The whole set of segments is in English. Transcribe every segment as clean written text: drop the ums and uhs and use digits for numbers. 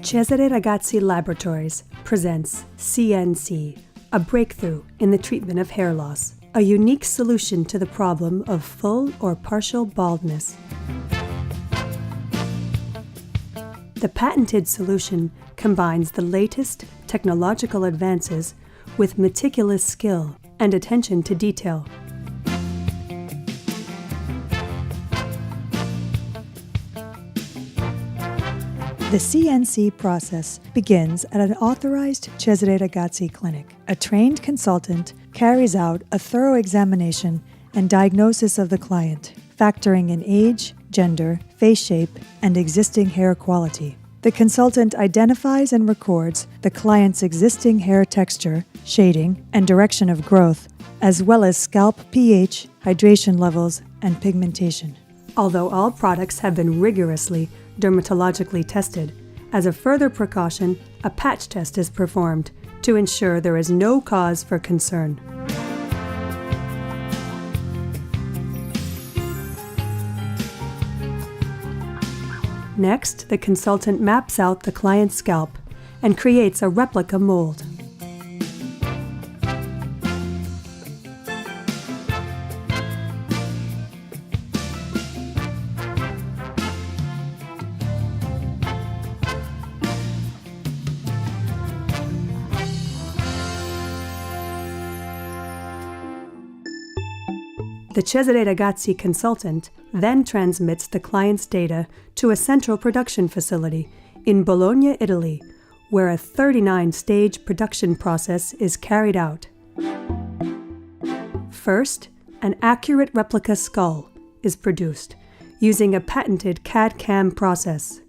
Cesare Ragazzi Laboratories presents CNC, a breakthrough in the treatment of hair loss, a unique solution to the problem of full or partial baldness. The patented solution combines the latest technological advances with meticulous skill and attention to detail. The CNC process begins at an authorized Cesare Ragazzi clinic. A trained consultant carries out a thorough examination and diagnosis of the client, factoring in age, gender, face shape, and existing hair quality. The consultant identifies and records the client's existing hair texture, shading, and direction of growth, as well as scalp pH, hydration levels, and pigmentation. Although all products have been rigorously dermatologically tested, as a further precaution, a patch test is performed to ensure there is no cause for concern. Next, the consultant maps out the client's scalp and creates a replica mold. The Cesare Ragazzi consultant then transmits the client's data to a central production facility in Bologna, Italy, where a 39-stage production process is carried out. First, an accurate replica skull is produced using a patented CAD/CAM process.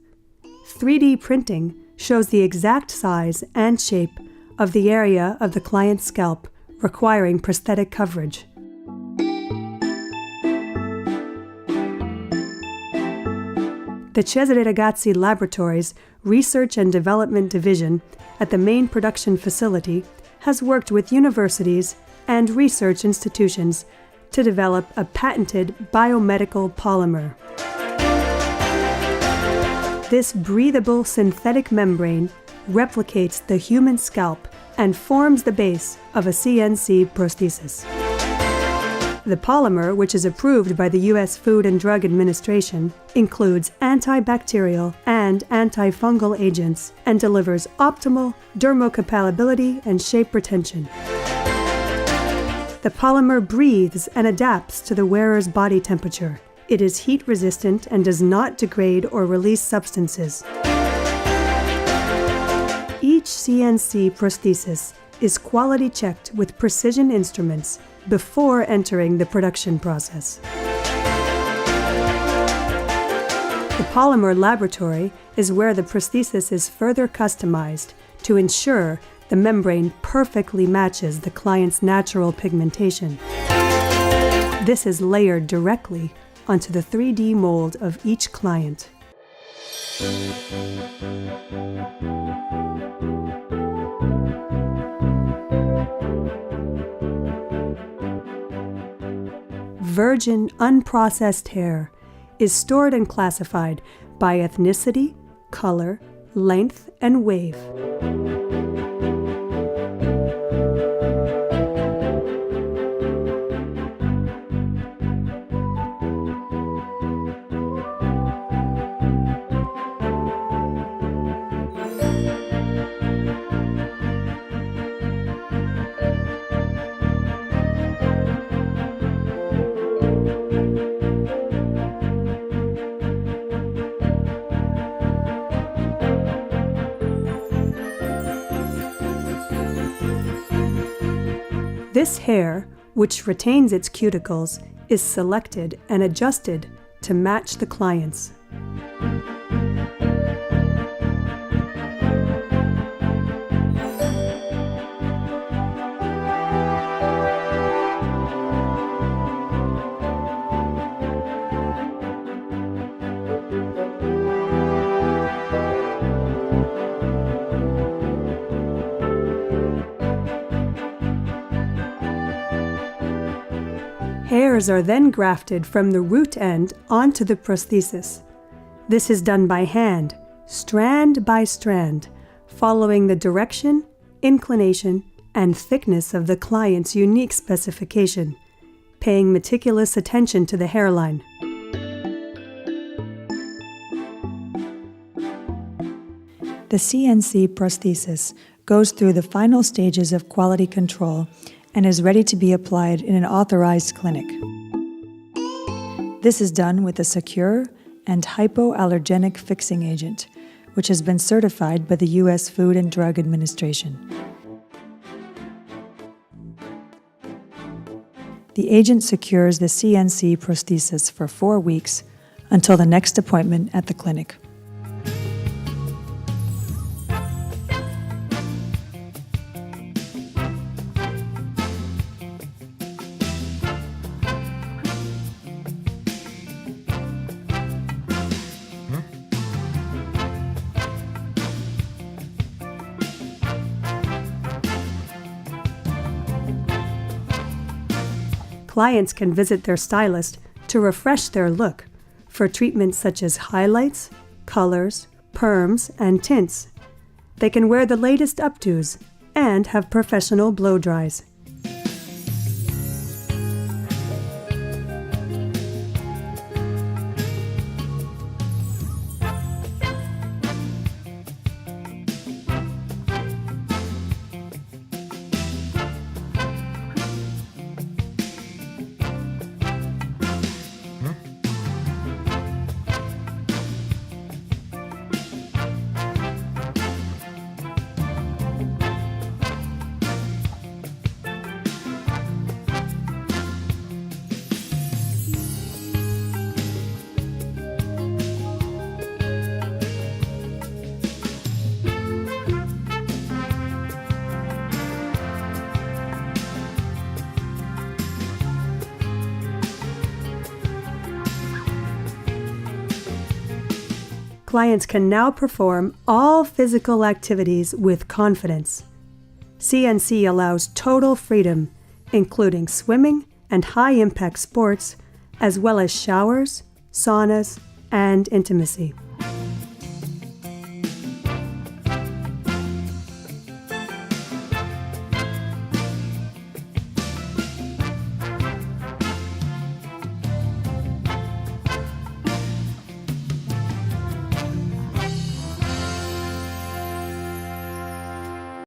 3D printing shows the exact size and shape of the area of the client's scalp requiring prosthetic coverage. The Cesare Ragazzi Laboratories Research and Development Division at the main production facility has worked with universities and research institutions to develop a patented biomedical polymer. This breathable synthetic membrane replicates the human scalp and forms the base of a CNC prosthesis. The polymer, which is approved by the U.S. Food and Drug Administration, includes antibacterial and antifungal agents and delivers optimal dermocompatibility and shape retention. The polymer breathes and adapts to the wearer's body temperature. It is heat resistant and does not degrade or release substances. Each CNC prosthesis is quality checked with precision instruments before entering the production process. The polymer laboratory is where the prosthesis is further customized to ensure the membrane perfectly matches the client's natural pigmentation. This is layered directly onto the 3D mold of each client. Virgin, unprocessed hair is stored and classified by ethnicity, color, length, and wave. This hair, which retains its cuticles, is selected and adjusted to match the client's. Hairs are then grafted from the root end onto the prosthesis. This is done by hand, strand by strand, following the direction, inclination, and thickness of the client's unique specification, paying meticulous attention to the hairline. The CNC prosthesis goes through the final stages of quality control and is ready to be applied in an authorized clinic. This is done with a secure and hypoallergenic fixing agent, which has been certified by the U.S. Food and Drug Administration. The agent secures the CNC prosthesis for 4 weeks until the next appointment at the clinic. Clients can visit their stylist to refresh their look for treatments such as highlights, colors, perms, and tints. They can wear the latest updos and have professional blow dries. Clients can now perform all physical activities with confidence. CNC allows total freedom, including swimming and high-impact sports, as well as showers, saunas, and intimacy.